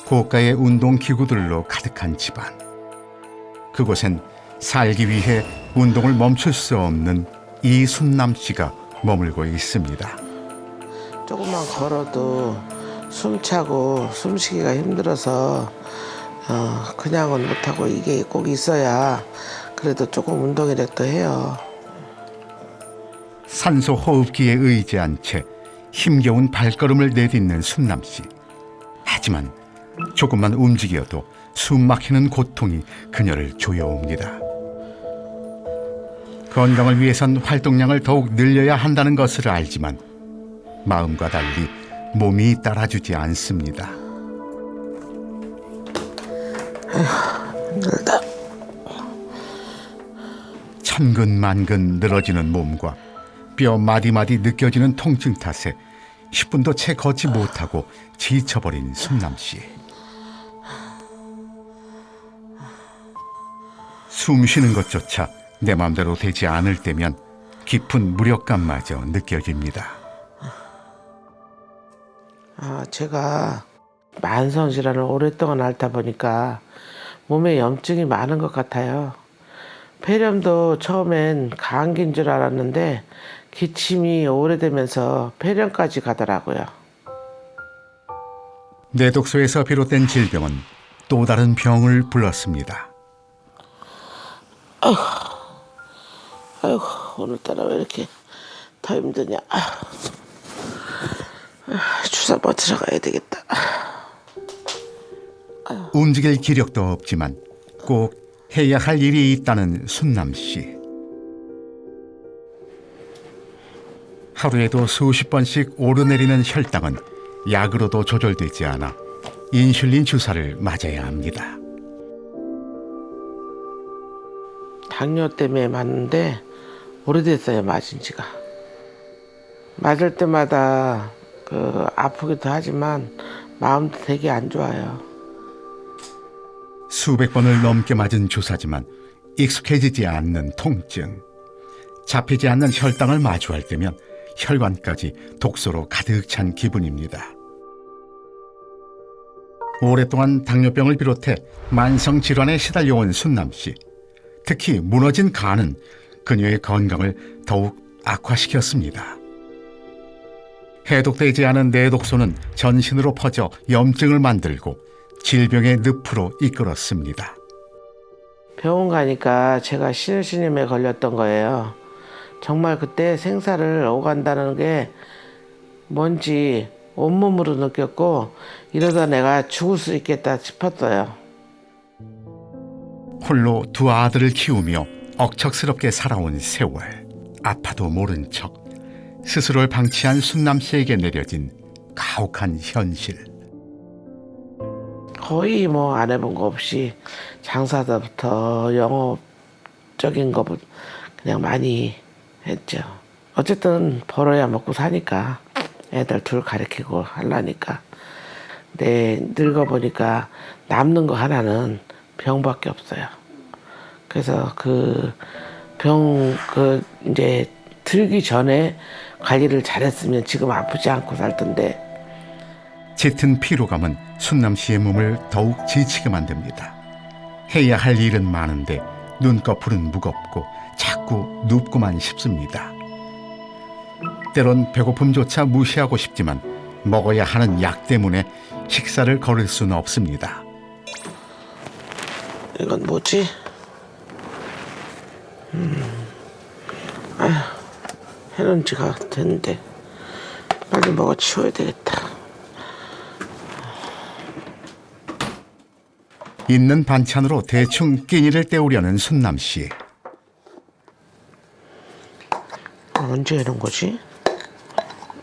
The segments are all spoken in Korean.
고가의 운동기구들로 가득한 집안. 그곳엔 살기 위해 운동을 멈출 수 없는 이순남 씨가 머물고 있습니다. 조금만 걸어도 숨차고 숨쉬기가 힘들어서 그냥은 못하고 이게 꼭 있어야 그래도 조금 운동이라도 해요. 산소 호흡기에 의지한 채 힘겨운 발걸음을 내딛는 순남 씨. 하지만 조금만 움직여도 숨 막히는 고통이 그녀를 조여옵니다. 건강을 위해선 활동량을 더욱 늘려야 한다는 것을 알지만 마음과 달리 몸이 따라주지 않습니다. 힘들다. 천근만근 늘어지는 몸과 뼈 마디마디 느껴지는 통증 탓에 10분도 채 걷지 못하고 지쳐버린 순남 씨. 숨 쉬는 것조차 내 맘대로 되지 않을 때면 깊은 무력감마저 느껴집니다. 제가 만성질환을 오랫동안 앓다 보니까 몸에 염증이 많은 것 같아요. 폐렴도 처음엔 감기인 줄 알았는데 기침이 오래되면서 폐렴까지 가더라고요. 뇌독소에서 비롯된 질병은 또 다른 병을 불렀습니다. 아이고, 오늘따라 왜 이렇게 더 힘드냐. 주사 맞으러 가야 되겠다. 움직일 기력도 없지만 꼭 해야 할 일이 있다는 순남 씨. 하루에도 수십 번씩 오르내리는 혈당은 약으로도 조절되지 않아 인슐린 주사를 맞아야 합니다. 당뇨 때문에 맞는데 오래됐어요, 맞은 지가. 맞을 때마다 아프기도 하지만 마음도 되게 안 좋아요. 수백 번을 넘게 맞은 주사지만 익숙해지지 않는 통증. 잡히지 않는 혈당을 마주할 때면 혈관까지 독소로 가득 찬 기분입니다. 오랫동안 당뇨병을 비롯해 만성 질환에 시달려온 순남 씨. 특히 무너진 간은 그녀의 건강을 더욱 악화시켰습니다. 해독되지 않은 뇌독소는 전신으로 퍼져 염증을 만들고 질병의 늪으로 이끌었습니다. 병원 가니까 제가 신우신임에 걸렸던 거예요. 정말 그때 생사를 오간다는 게 뭔지 온몸으로 느꼈고 이러다 내가 죽을 수 있겠다 싶었어요. 홀로 두 아들을 키우며 억척스럽게 살아온 세월. 아파도 모른 척 스스로를 방치한 순남 씨에게 내려진 가혹한 현실. 거의 안 해본 거 없이 장사다부터 영업적인 거 그냥 많이 했죠. 어쨌든 벌어야 먹고 사니까 애들 둘 가르치고 하려니까. 근데 늙어보니까 남는 거 하나는 병밖에 없어요. 그래서 이제 들기 전에 관리를 잘했으면 지금 아프지 않고 살 텐데. 짙은 피로감은 순남 씨의 몸을 더욱 지치게 만듭니다. 해야 할 일은 많은데 눈꺼풀은 무겁고 자꾸 눕고만 싶습니다. 때론 배고픔조차 무시하고 싶지만 먹어야 하는 약 때문에 식사를 거를 수는 없습니다. 이건 뭐지? 해놓은 지가 됐는데 빨리 먹어 치워야 되겠다. 있는 반찬으로 대충 끼니를 때우려는 순남 씨. 언제 해놓은 거지?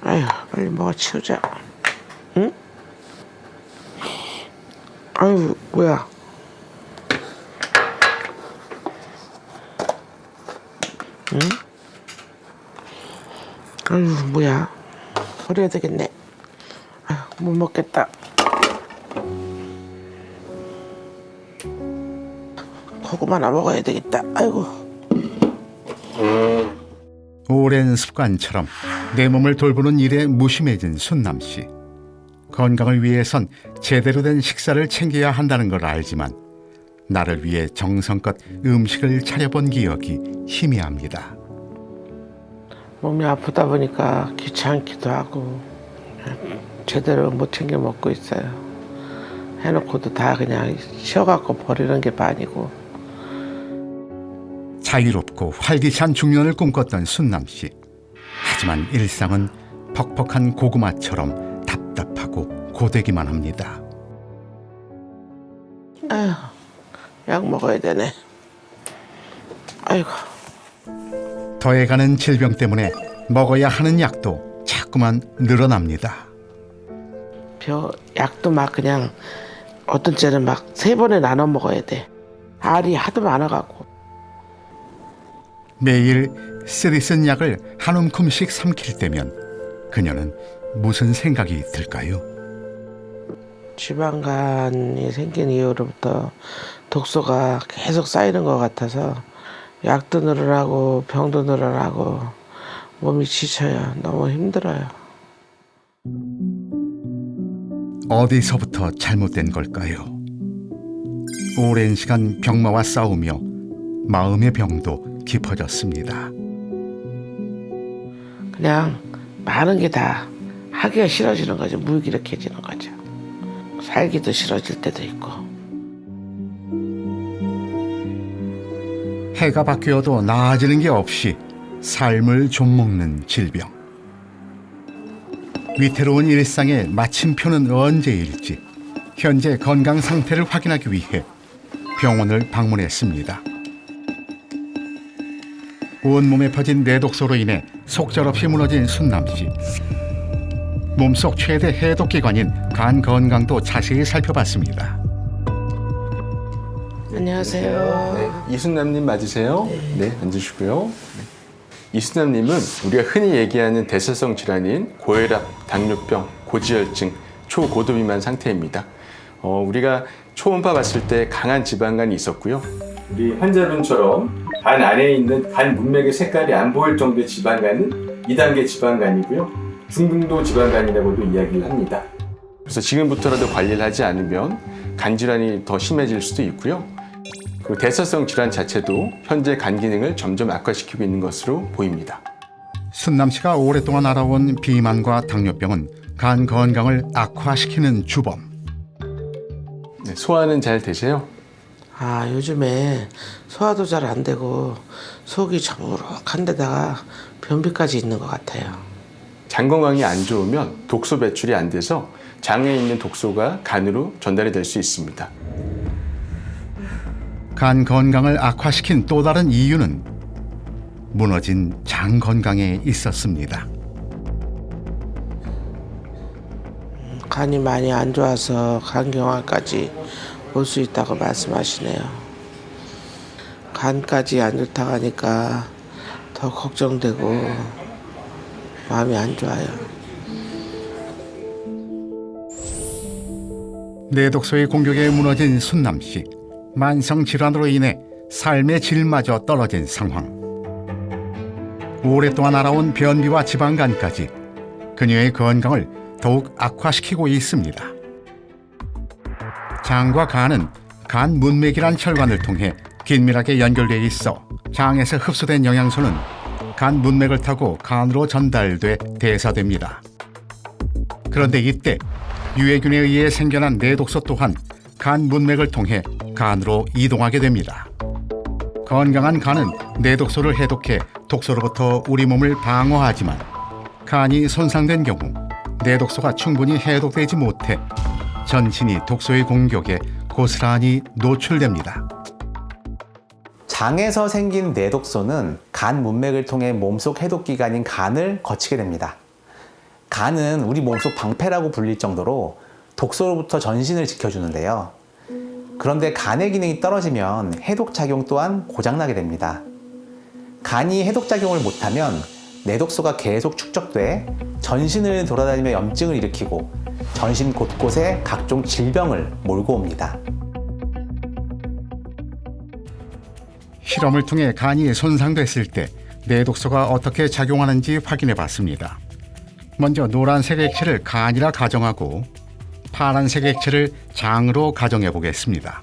아휴, 빨리 먹어 치우자. 응? 아유, 뭐야? 응? 아유, 뭐야? 버려야 되겠네. 아유, 못 먹겠다. 고구마 하나 먹어야 되겠다. 아이고. 오랜 습관처럼 내 몸을 돌보는 일에 무심해진 순남 씨. 건강을 위해선 제대로 된 식사를 챙겨야 한다는 걸 알지만 나를 위해 정성껏 음식을 차려본 기억이 희미합니다. 몸이 아프다 보니까 귀찮기도 하고 제대로 못 챙겨 먹고 있어요. 해놓고도 다 그냥 쉬어갖고 버리는 게 반이고. 자유롭고 활기찬 중년을 꿈꿨던 순남 씨. 하지만 일상은 퍽퍽한 고구마처럼 답답하고 고되기만 합니다. 아휴, 약 먹어야 되네. 아이고. 더해가는 질병 때문에 먹어야 하는 약도 자꾸만 늘어납니다. 약도 막 그냥 어떤 때는 막 3번에 나눠 먹어야 돼. 알이 하도 많아갖고. 매일 쓰리쓴 약을 한 움큼씩 삼킬 때면 그녀는 무슨 생각이 들까요? 지방간이 생긴 이후로부터 독소가 계속 쌓이는 것 같아서 약도 늘어나고 병도 늘어나고 몸이 지쳐요. 너무 힘들어요. 어디서부터 잘못된 걸까요? 오랜 시간 병마와 싸우며 마음의 병도 깊어졌습니다. 그냥 많은 게 다 하기가 싫어지는 거죠. 무기력해지는 거죠. 살기도 싫어질 때도 있고. 해가 바뀌어도 나아지는 게 없이 삶을 좀먹는 질병. 위태로운 일상의 마침표는 언제일지 현재 건강 상태를 확인하기 위해 병원을 방문했습니다. 온몸에 퍼진 뇌독소로 인해 속절없이 무너진 순남 씨. 몸속 최대 해독기관인 간 건강도 자세히 살펴봤습니다. 안녕하세요. 네, 이순남님 맞으세요? 네, 앉으시고요. 이순남님은 우리가 흔히 얘기하는 대사성 질환인 고혈압, 당뇨병, 고지혈증, 초고도비만 상태입니다. 우리가 초음파 봤을 때 강한 지방간이 있었고요. 우리 환자분처럼 간 안에 있는 간 문맥의 색깔이 안 보일 정도의 지방간은 2단계 지방간이고요. 중등도 지방간이라고도 이야기를 합니다. 그래서 지금부터라도 관리를 하지 않으면 간 질환이 더 심해질 수도 있고요. 그 대사성 질환 자체도 현재 간 기능을 점점 악화시키고 있는 것으로 보입니다. 순남 씨가 오랫동안 알아온 비만과 당뇨병은 간 건강을 악화시키는 주범. 네, 소화는 잘 되세요? 요즘에 소화도 잘 안 되고 속이 저부룩한 데다가 변비까지 있는 것 같아요. 장 건강이 안 좋으면 독소 배출이 안 돼서 장에 있는 독소가 간으로 전달이 될 수 있습니다. 간 건강을 악화시킨 또 다른 이유는 무너진 장 건강에 있었습니다. 간이 많이 안 좋아서 간경화까지 올 수 있다고 말씀하시네요. 간까지 안 좋다고 하니까 더 걱정되고 마음이 안 좋아요. 뇌독소의 공격에 무너진 순남 씨. 만성 질환으로 인해 삶의 질마저 떨어진 상황. 오랫동안 알아온 변비와 지방간까지 그녀의 건강을 더욱 악화시키고 있습니다. 장과 간은 간 문맥이란 혈관을 통해 긴밀하게 연결되어 있어 장에서 흡수된 영양소는 간 문맥을 타고 간으로 전달돼 대사됩니다. 그런데 이때 유해균에 의해 생겨난 뇌독소 또한 간 문맥을 통해 간으로 이동하게 됩니다. 건강한 간은 뇌독소를 해독해 독소로부터 우리 몸을 방어하지만 간이 손상된 경우 뇌독소가 충분히 해독되지 못해 전신이 독소의 공격에 고스란히 노출됩니다. 장에서 생긴 뇌독소는 간 문맥을 통해 몸속 해독기관인 간을 거치게 됩니다. 간은 우리 몸속 방패라고 불릴 정도로 독소로부터 전신을 지켜주는데요. 그런데 간의 기능이 떨어지면 해독작용 또한 고장나게 됩니다. 간이 해독작용을 못하면 뇌독소가 계속 축적돼 전신을 돌아다니며 염증을 일으키고 전신 곳곳에 각종 질병을 몰고 옵니다. 실험을 통해 간이 손상됐을 때 뇌독소가 어떻게 작용하는지 확인해 봤습니다. 먼저 노란색 액체를 간이라 가정하고 파란색 액체를 장으로 가정해 보겠습니다.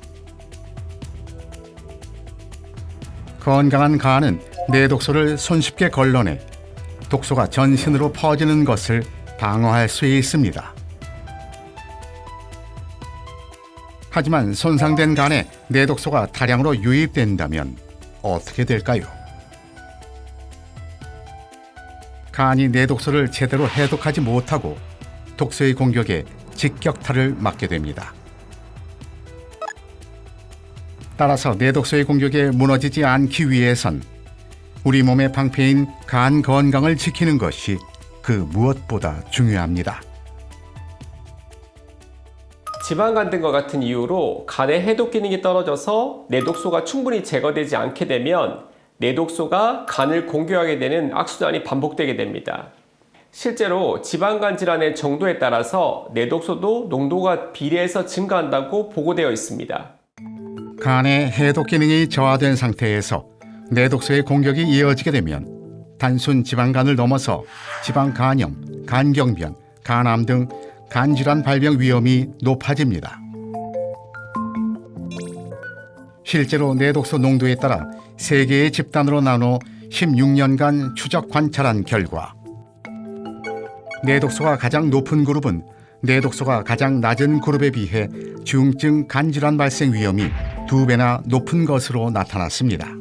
건강한 간은 내독소를 손쉽게 걸러내 독소가 전신으로 퍼지는 것을 방어할 수 있습니다. 하지만 손상된 간에 내독소가 다량으로 유입된다면 어떻게 될까요? 간이 내독소를 제대로 해독하지 못하고 독소의 공격에 직격탄을 맞게 됩니다. 따라서 내독소의 공격에 무너지지 않기 위해선 우리 몸의 방패인 간 건강을 지키는 것이 그 무엇보다 중요합니다. 지방간 등과 같은 이유로 간의 해독 기능이 떨어져서 내독소가 충분히 제거되지 않게 되면 내독소가 간을 공격하게 되는 악순환이 반복되게 됩니다. 실제로 지방간 질환의 정도에 따라서 내독소도 농도가 비례해서 증가한다고 보고되어 있습니다. 간의 해독 기능이 저하된 상태에서 내독소의 공격이 이어지게 되면 단순 지방간을 넘어서 지방간염, 간경변, 간암 등 간질환 발병 위험이 높아집니다. 실제로 내독소 농도에 따라 3개의 집단으로 나눠 16년간 추적 관찰한 결과 내독소가 가장 높은 그룹은 내독소가 가장 낮은 그룹에 비해 중증 간질환 발생 위험이 2배나 높은 것으로 나타났습니다.